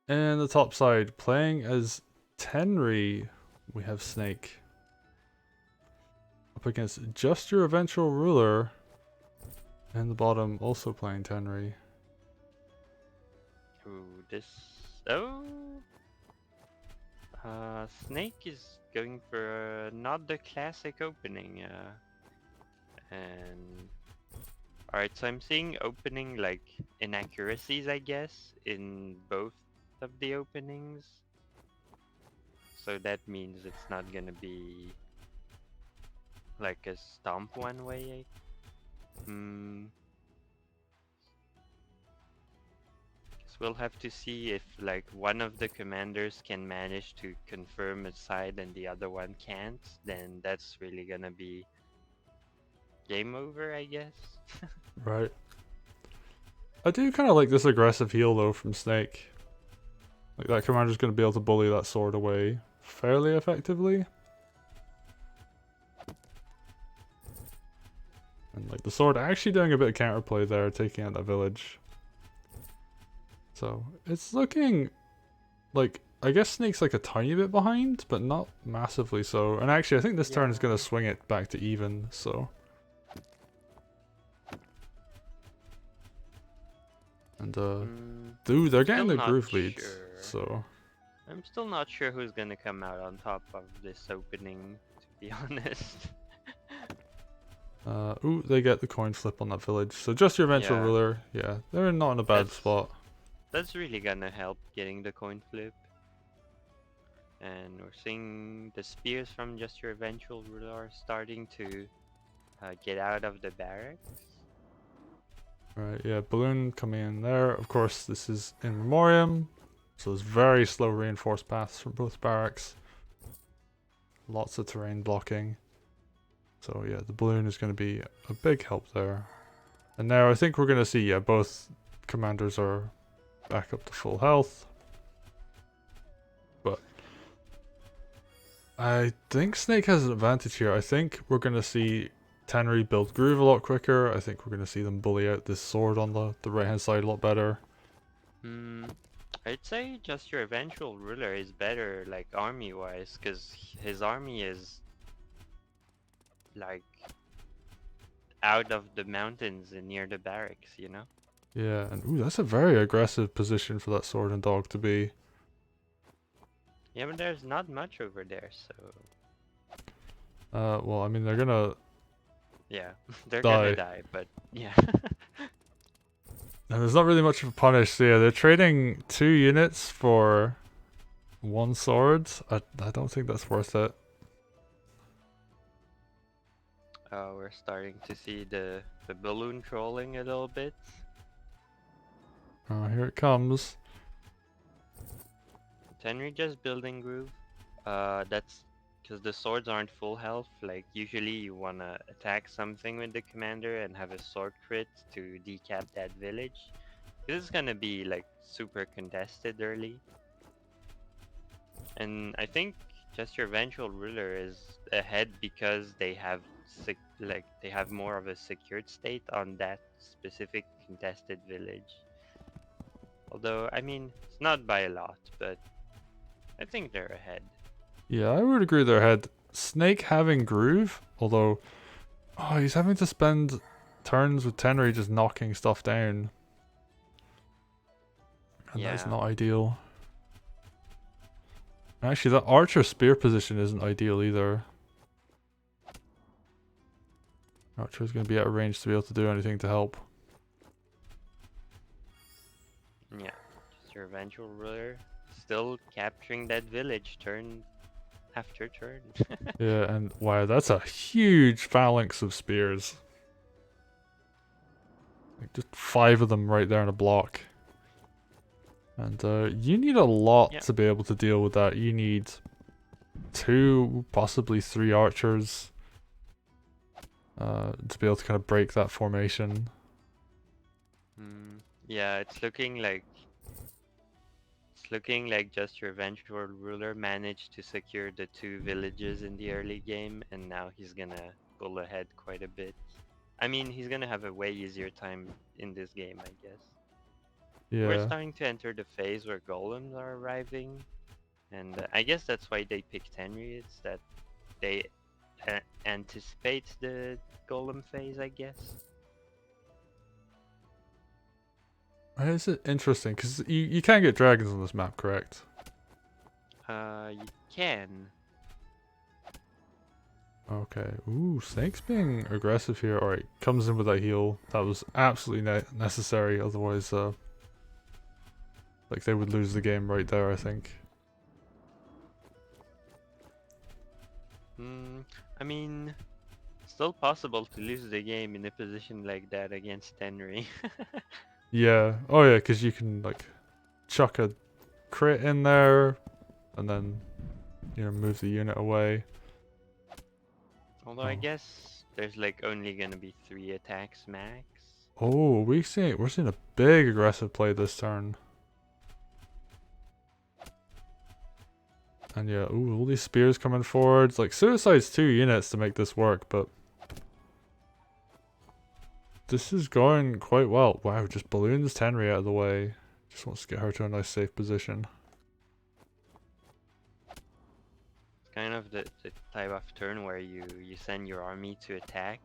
And the top side, playing as Tenri, we have Snaek. Up against Just Your Eventual Ruler. And the bottom, also playing Tenri. Ooh, this. Oh! Snaek is going for not the classic opening. And. Alright, so I'm seeing opening like inaccuracies, I guess, in both of the openings. So that means it's not gonna be like a stomp one way. Hmm. Guess we'll have to see if like one of the commanders can manage to confirm a side and the other one can't. Then that's really gonna be game over, I guess. Right. I do kind of like this aggressive heal though from Snaek. Like that commander's going to be able to bully that sword away fairly effectively. And like the sword actually doing a bit of counterplay there, taking out that village. So it's looking like, I guess Snake's like a tiny bit behind, but not massively so. And actually I think this turn is going Yeah. to swing it back to even, so. And dude, they're getting Still the not groove leads, sure. so. I'm still not sure who's gonna come out on top of this opening, to be honest. Ooh, they get the coin flip on that village. So just your eventual Yeah, ruler, yeah, they're not in a bad that's spot. that's really gonna help getting the coin flip. And we're seeing the spears from Just Your Eventual Ruler are starting to get out of the barracks. Right, yeah, balloon coming in there. Of course, this is in Memoriam, so there's very slow reinforced paths from both barracks. Lots of terrain blocking. So yeah, the balloon is going to be a big help there. And now I think we're going to see, yeah, both commanders are back up to full health. But I think Snake has an advantage here. I think we're going to see Tenri build groove a lot quicker. I think we're going to see them bully out this sword on the right hand side a lot better. Hmm, I'd say Just Your Eventual Ruler is better, like army-wise, because his army is like out of the mountains and near the barracks, you know? Yeah, and ooh, that's a very aggressive position for that sword and dog to be. Yeah, but there's not much over there, so Well, I mean, they're gonna yeah, they're gonna die. die, but yeah. And there's not really much of a punish, so yeah, they're trading 2 units for one sword. I don't think that's worth it. We're starting to see the balloon trolling a little bit. Here it comes. Tenri just building groove. That's because the swords aren't full health. Like usually you wanna attack something with the commander and have a sword crit to decap that village. This is gonna be like super contested early. And I think just your eventual ruler is ahead because they have they have more of a secured state on that specific contested village. Although I mean it's not by a lot, but I think they're ahead. Yeah, I would agree they're ahead. Snake having groove, although, oh, he's having to spend turns with Tenri just knocking stuff down. And that's Yeah. not ideal. Actually, that archer spear position isn't ideal either. Archer's going to be out of range to be able to do anything to help. Yeah. Just your eventual ruler still capturing that village turn after turn. Yeah, and wow, that's a huge phalanx of spears. Like just 5 of them right there in a block. And you need a lot Yeah. to be able to deal with that. You need 2, possibly 3 archers to be able to kind of break that formation. Yeah, it's looking like just your eventual ruler managed to secure the 2 villages in the early game, and now he's gonna pull ahead quite a bit. I mean, he's gonna have a way easier time in this game, I guess. We're Yeah. starting to enter the phase where golems are arriving, and I guess that's why they pick Tenri. It's that they anticipate the golem phase, I guess. Is it interesting? Because you can't get dragons on this map, correct? You can. Okay. Ooh, Snake's being aggressive here. Alright, comes in with that heal. That was absolutely necessary, otherwise, like, they would lose the game right there, I think. I mean, still possible to lose the game in a position like that against Tenri. Yeah. Oh yeah, because you can, like, chuck a crit in there, and then, you know, move the unit away. Although Oh. I guess there's like only gonna be 3 attacks max. Oh, we're seeing a big aggressive play this turn. And yeah, ooh, all these spears coming forward. Like, suicide's 2 units to make this work, but this is going quite well. Wow, just balloons Tenri out of the way. Just wants to get her to a nice safe position. It's kind of the type of turn where you send your army to attack,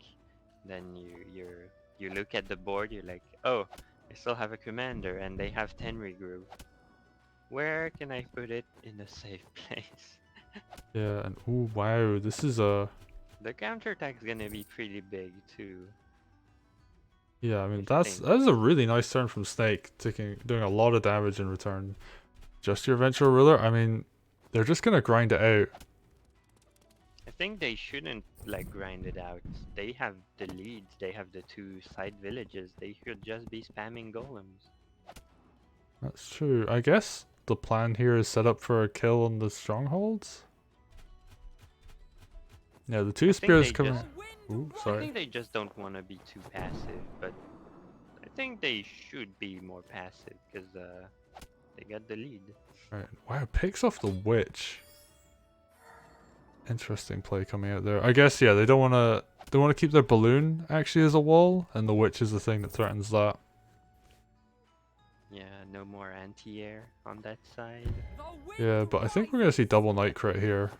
then you look at the board, you're like, oh, I still have a commander and they have Tenri group. Where can I put it in a safe place? Yeah, and ooh, wow, this is a... The counterattack's gonna be pretty big too. Yeah, I mean, I that's think. a really nice turn from Snaek, doing a lot of damage in return. Just your eventual ruler? I mean, they're just gonna grind it out. I think they shouldn't like grind it out. They have the leads, they have the 2 side villages. They should just be spamming golems. That's true. I guess the plan here is set up for a kill on the strongholds? Yeah, the 2 I think spears they coming... just Ooh, I sorry. think they just don't want to be too passive, but I think they should be more passive because they got the lead. Right. Wow, picks off the witch. Interesting play coming out there. I guess, yeah, they want to keep their balloon actually as a wall, and the witch is the thing that threatens that. Yeah, no more anti-air on that side. Yeah, but I think we're going to see double night crit here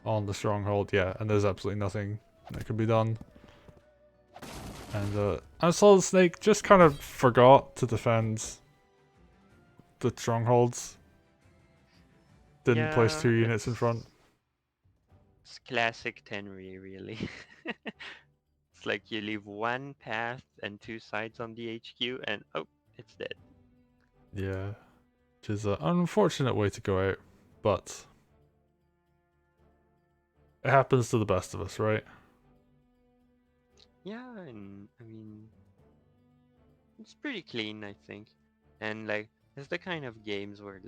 on the stronghold. Yeah, and there's absolutely nothing that can be done. And Solid Snake just kind of forgot to defend the strongholds. Didn't place 2 Yeah, units in front. it's classic Tenri, really. It's like you leave 1 path and 2 sides on the HQ, and oh, it's dead. Yeah, which is an unfortunate way to go out, but it happens to the best of us, right? Yeah, and I mean, it's pretty clean, I think. And like, it's the kind of games where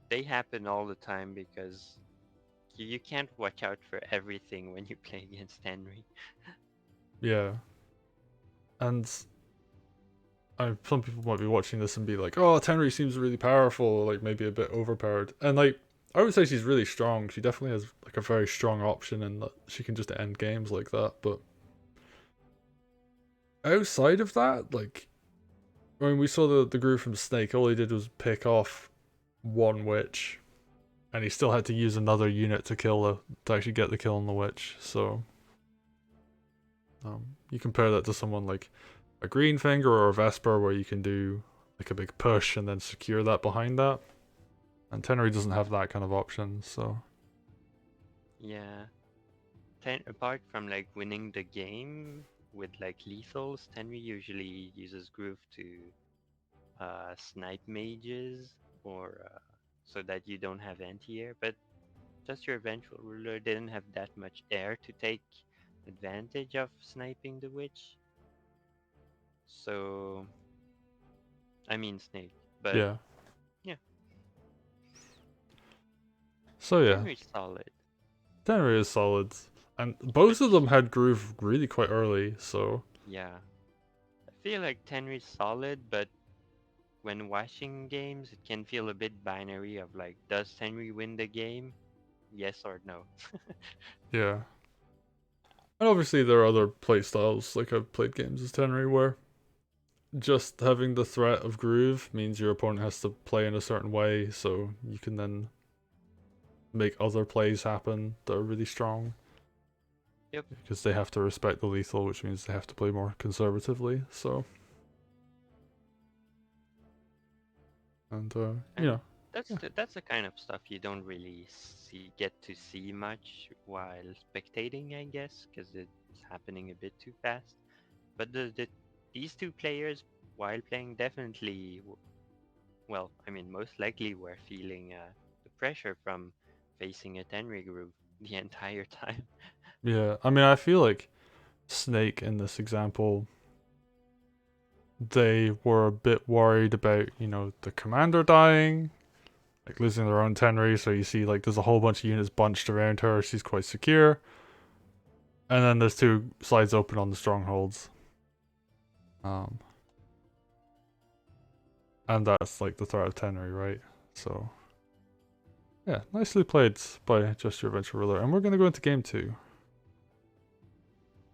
they happen all the time because you can't watch out for everything when you play against Henry. Yeah. And some people might be watching this and be like, oh, Tenri seems really powerful, like maybe a bit overpowered. And like, I would say she's really strong. She definitely has like a very strong option and that she can just end games like that. But outside of that, like, I mean, we saw the groove from Snaek. All he did was pick off 1 witch, and he still had to use another unit to actually get the kill on the witch. So you compare that to someone like a green finger or a vesper, where you can do like a big push and then secure that behind that. And Tenri doesn't have that kind of option, so Yeah. Apart from like winning the game with like lethals, Tenry usually uses Groove to snipe mages or so that you don't have anti-air. But just your eventual ruler didn't have that much air to take advantage of sniping the witch. So I mean Snake, but yeah. yeah, So yeah, Tenry's solid. Tenri is solid, and both of Which them had groove really quite early. So yeah, I feel like Tenry's solid, but when watching games, it can feel a bit binary of like, does Tenry win the game? Yes or no. yeah, and obviously there are other play styles. Like I've played games as Tenri where just having the threat of groove means your opponent has to play in a certain way, so you can then make other plays happen that are really strong. Yep. Because they have to respect the lethal, which means they have to play more conservatively. So, and you know, That's the kind of stuff you don't really get to see much while spectating, I guess, because it's happening a bit too fast. But these two players, while playing, definitely, well, I mean, most likely were feeling the pressure from facing a Tenri group the entire time. yeah. I mean, I feel like Snaek in this example, they were a bit worried about, the commander dying, like losing their own Tenri. So you see, like, there's a whole bunch of units bunched around her. She's quite secure. And then there's two sides open on the strongholds. And that's like the threat of Tenri, right? So, yeah, nicely played by Just Your Venture Ruler. And we're going to go into game 2.